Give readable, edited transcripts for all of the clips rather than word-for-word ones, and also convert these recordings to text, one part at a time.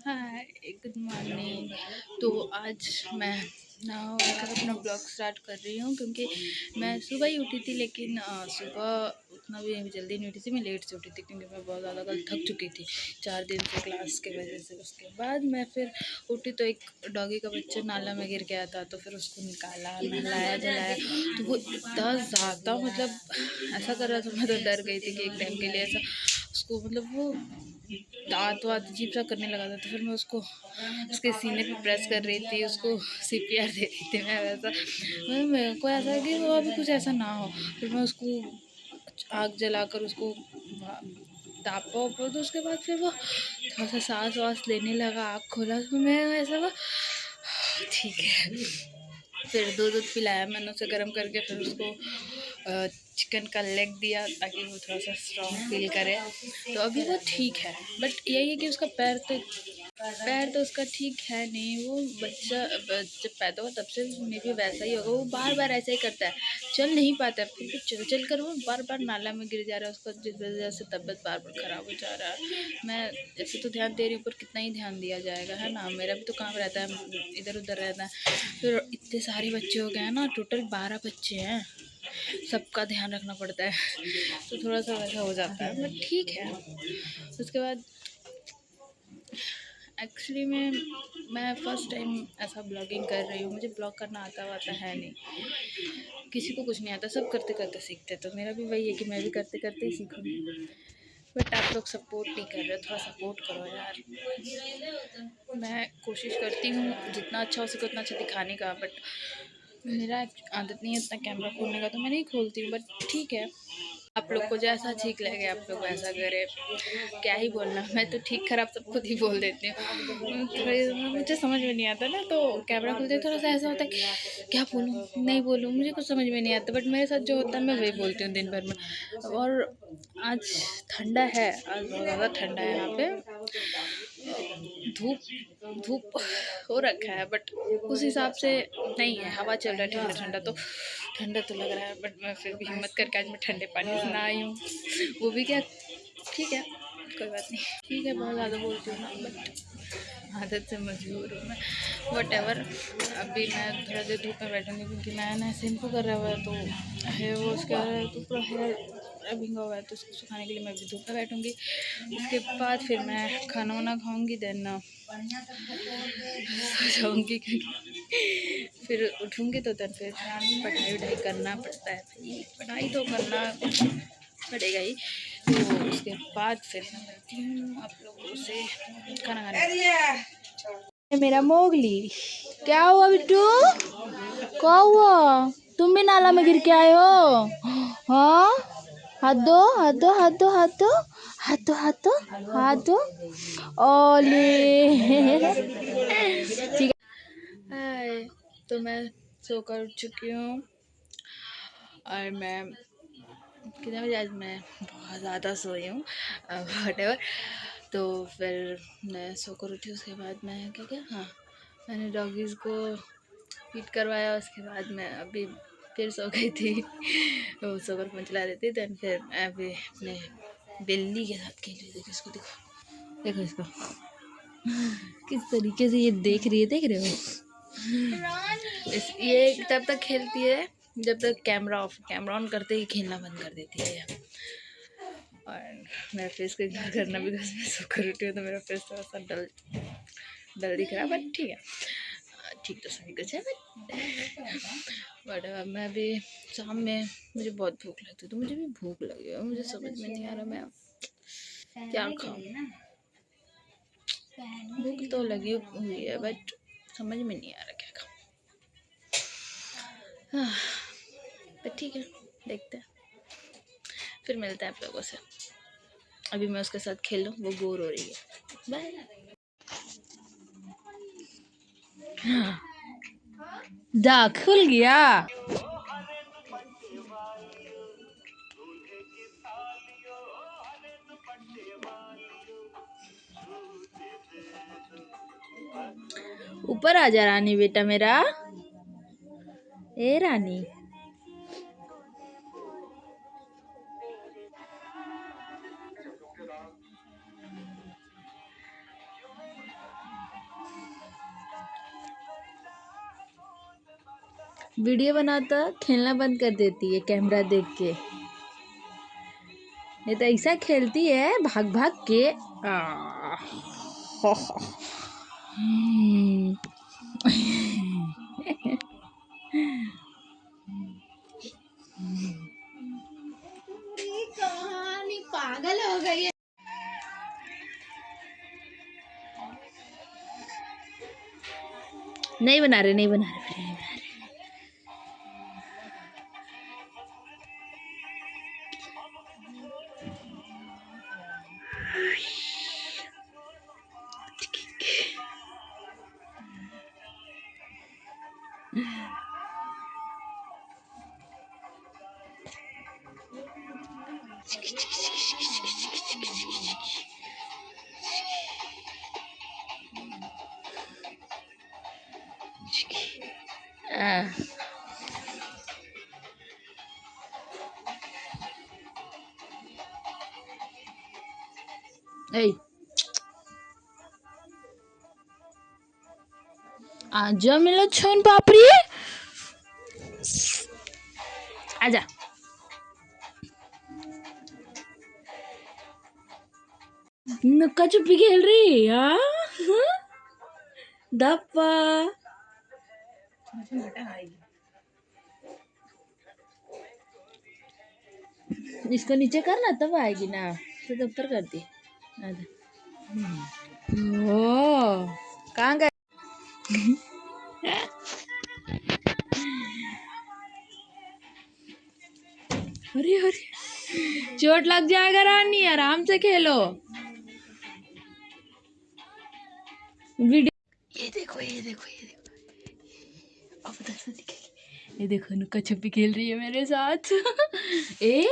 हाय, good morning. तो आज मैं अपना ब्लॉग स्टार्ट कर रही हूँ क्योंकि मैं सुबह ही उठी थी, लेकिन सुबह उतना भी जल्दी नहीं उठी थी। मैं लेट से उठी थी क्योंकि मैं बहुत ज़्यादा कल थक चुकी थी 4 दिन से क्लास के वजह से। उसके बाद मैं फिर उठी तो एक डॉगी का बच्चा नाला में गिर गया था, तो फिर उसको निकाला, नहलाया धुलाया। तो वो इतना ज़्यादा ऐसा कर रहा था, मैं तो डर गई थी कि एक टाइम के लिए ऐसा उसको वो दाँत वात अजीब सा करने लगा था। तो फिर मैं उसको उसके सीने पे प्रेस कर रही थी, उसको सीपीआर दे रही थी। मैं वैसा मेरे को ऐसा कि वो अभी कुछ ऐसा ना हो। फिर मैं उसको आग जलाकर उसको तापा ऊपर। तो उसके बाद फिर वो थोड़ा सा सांस वास लेने लगा, आँख खोला। तो मैं ऐसा हुआ ठीक है। फिर दूध पिलाया मैंने उसे गर्म करके। फिर उसको चिकन का लेग दिया ताकि वो थोड़ा सा स्ट्रॉन्ग फील करे। तो अभी वो ठीक है, बट यही है कि उसका पैर तो उसका ठीक है नहीं। वो बच्चा जब पैदा हुआ तब से मे भी वैसा ही होगा। वो बार बार ऐसा ही करता है, चल नहीं पाता है। फिर भी चल चल कर वो बार बार नाला में गिर जा रहा है उसका, जिस वजह से तबीयत बार बार ख़राब हो जा रहा है। मैं ऐसे तो ध्यान दे रही हूँ, पर कितना ही ध्यान दिया जाएगा, है ना। मेरा भी तो काम रहता है, इधर उधर रहता है। फिर इतने सारे बच्चे हो गए हैं ना, टोटल 12 बच्चे हैं, सबका ध्यान रखना पड़ता है। तो थोड़ा सा वैसा हो जाता है, बट ठीक है। उसके बाद एक्चुअली में मैं फ़र्स्ट टाइम ऐसा ब्लॉगिंग कर रही हूँ। मुझे ब्लॉग करना आता वाता है नहीं, किसी को कुछ नहीं आता, सब करते करते सीखते। तो मेरा भी वही है कि मैं भी करते करते ही सीखूँगी। बट आप लोग सपोर्ट नहीं कर रहे हो, थोड़ा सपोर्ट करो यार। मैं कोशिश करती हूँ जितना अच्छा हो सके उतना अच्छा दिखाने का, बट मेरा आदत नहीं है इतना कैमरा खोलने का, तो मैं नहीं खोलती हूँ। बट ठीक है, आप लोग को जैसा ठीक लगे आप लोग वैसा करें। क्या ही बोलना, मैं तो ठीक खराब सब खुद ही बोल देती हूँ। थोड़ी मुझे समझ में नहीं आता ना, तो कैमरा खुलते थोड़ा सा ऐसा होता है कि क्या बोलूँ नहीं बोलूँ, मुझे कुछ समझ में नहीं आता। बट मेरे साथ जो होता है मैं वही बोलती हूँ दिन भर में। और आज ठंडा है, आज बहुत ज़्यादा ठंडा है यहाँ पे। धूप धूप हो रखा है, बट उस हिसाब से नहीं है। हवा चल रहा है ठंडा ठंडा, तो ठंडा तो लग रहा है। बट मैं फिर भी हिम्मत करके आज मैं ठंडे पानी से नहाई हूँ। वो भी क्या, ठीक है, कोई बात नहीं। ठीक है, बहुत ज़्यादा बोलती हूँ ना, बट आदत से मजबूर हूँ मैं। वटेवर, अभी मैं थोड़ा देर धूप में बैठूँगी क्योंकि मैं ना शैम्पू कर रहा हुआ है, तो हेयर वॉश कर रहा है, तो पूरा हेयर भींगा हुआ है। तो उसको सुखाने के लिए मैं अभी धूप में बैठूँगी। उसके बाद फिर मैं खाना वाना खाऊँगी, देन सो जाऊँगी क्योंकि फिर उठूँगी तो फिर पढ़ाई वढ़ाई करना पड़ता है। फिर पढ़ाई तो करना पड़ेगा ही। तो उसके बाद फिर मैं मिलती हूँ आप लोगों से खाना खाने। मेरा मोगली, क्या हुआ बिट्टू, क्या हुआ? तुम भी नाला में गिर के आए हो? हाँ, हाथ दो हाथ दो हाथ दो हाथ दो हाथ दो हाथ दो हाथ दो। ओले ठीक है। हाय, तो मैं सोकर उठ चुकी हूँ और मैं कितने बजे, आज मैं बहुत ज़्यादा सोई हूँ व्हाटएवर। तो फिर मैं सोकर उठी। उसके बाद मैं क्या क्या हाँ, मैंने डॉगीज़ को फीड करवाया। उसके बाद मैं अभी फिर सो गई थी। वो सोकर फोन चला रही थी। दैन फिर मैं अभी अपने बिल्ली के साथ खेल रही थी। इसको देखो, देखो इसको किस तरीके से ये देख रही है, देख रहे हो? ये तब तक खेलती है जब तक कैमरा ऑन करते ही खेलना बंद कर देती है ये। और मेरा फेस को इग्नोर करना, बिकॉज मैं सोकर उठी हूँ तो मेरा फेस थोड़ा सा डल डल दिख रहा है। बट ठीक है, ठीक तो सभी कुछ है। बट मैं अभी शाम में मुझे बहुत भूख लगती है, तो मुझे भी भूख लगी है। मुझे समझ में नहीं आ रहा मैं क्या खाऊँ। भूख तो लगी हुई है, बट समझ में नहीं आ रहा क्या खाऊँ। बट ठीक है, देखते हैं, फिर मिलते हैं आप लोगों से। अभी मैं उसके साथ खेल लूँ, वो बोर हो रही है। बाय। जा खुल गया। ऊपर आ जा रानी, बेटा मेरा, ए रानी। वीडियो बनाता खेलना बंद कर देती है कैमरा देख के। ये तो ऐसा खेलती है भाग भाग के। कहानी पागल हो गई है। नहीं बना रहे, नहीं बना रहे, नहीं बना रहे। Hey. आजा मेरा छोन पापड़ी, आजा। नुक्का छुपी खेल रही है। धप्पा इसको नीचे करना तब आएगी ना, तो ऊपर कर दी। ओ कहाँ गए? अरे अरे चोट लग जाएगा रानी, आराम से खेलो। वीडियो ये देखो, ये देखो, ये देखो, अब उधर से दिखेगी। ये देखो नुक्का छुपी खेल रही है मेरे साथ। ए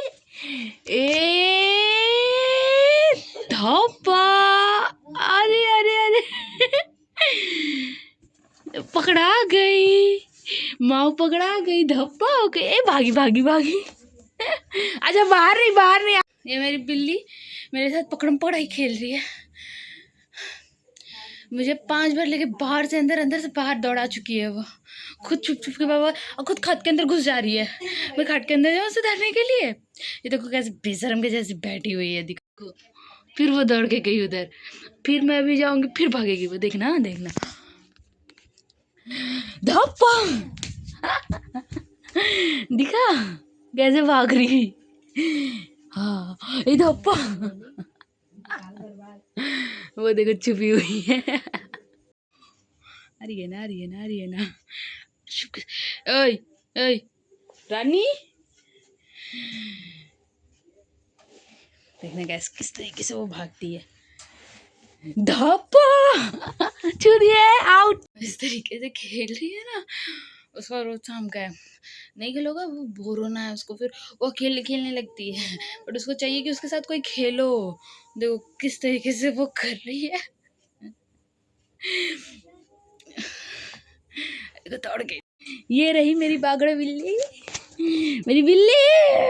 धप्पा, अरे अरे अरे पकड़ा गई, माँ पकड़ा गई, धप्पा हो गई। ए भागी भागी भागी। अच्छा बाहर नहीं, बाहर नहीं। ये मेरी बिल्ली मेरे साथ पकड़म पकड़ाई खेल रही है। मुझे 5 बार लेके बाहर से अंदर, अंदर से बाहर दौड़ा चुकी है वो। खुद छुप छुप के बाबा और खुद खाट के अंदर घुस जा रही है। मैं खाट के अंदर जाऊँ उसे धरने के लिए। ये देखो कैसे बेशरम के जैसे बैठी हुई है, देखो। फिर वो दौड़ के गई उधर, फिर मैं भी जाऊंगी, फिर भागेगी वो। देखना देखना, धप्पा। दिखा कैसे भाग रही। हाँ ये धप्पा। वो देखो छुपी हुई है। आ रही है ना, आ रही है ना, आ रही है ना। ओए ओए रानी, देखना गैस किस तरीके से वो भागती है। धप्पा छू दिए, आउट। इस तरीके से खेल रही है ना, उसका रोज शाम का है। नहीं खेलोगा वो बोर होना है उसको, फिर वो अकेले खेलने लगती है। बट उसको चाहिए कि उसके साथ कोई खेलो। देखो किस तरीके से वो कर रही है। दौड़ के ये रही मेरी बागड़ बिल्ली, मेरी बिल्ली,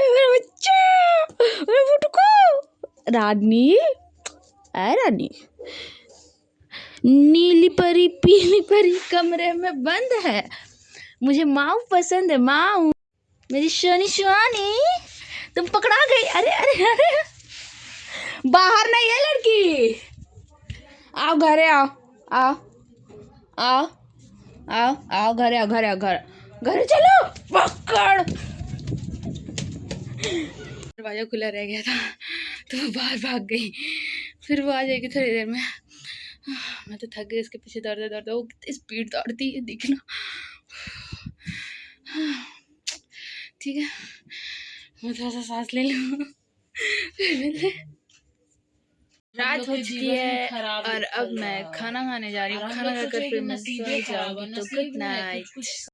मेरा बच्चा, मेरा फुटको रानी। है रानी, नीली परी पीली परी कमरे में बंद है। मुझे माऊ पसंद है, माऊ मेरी शोनी शुआनी। तुम पकड़ा गई। अरे अरे अरे बाहर नहीं है लड़की। आओ घरे, आओ आओ आओ आओ आओ घरे, आओ घरे, आओ घरे चलो। पकड़, दरवाजा खुला रह गया था तो वो बाहर भाग गई। फिर वो आ जाएगी थोड़ी देर में। मैं तो थक गई इसके पीछे दौड़ते दौड़ते। वो कितनी स्पीड दौड़ती है देखना। ठीक है, मैं थोड़ा सा सांस ले लूँ। रात हो चुकी है और अब मैं खाना खाने जा रही हूँ। खाना खाकर फिर मैं सो जाऊंगी। तो गुड नाइट।